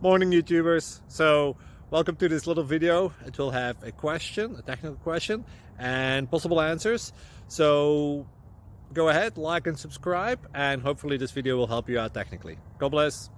Morning YouTubers. So welcome to this little video. It will have a question, a technical question, and possible answers. So go ahead, like and subscribe, and hopefully this video will help you out technically. God bless.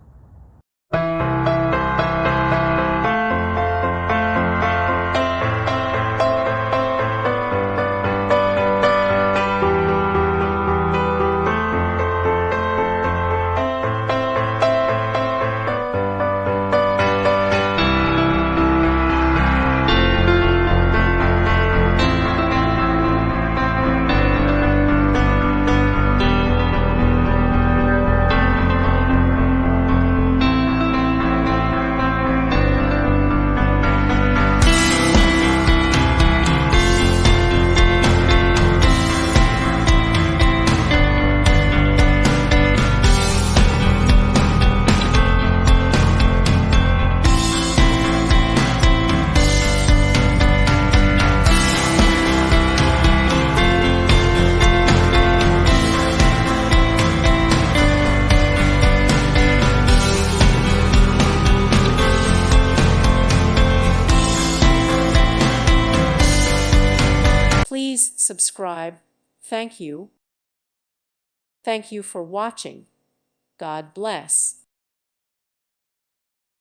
Please subscribe. Thank you. Thank you for watching. God bless.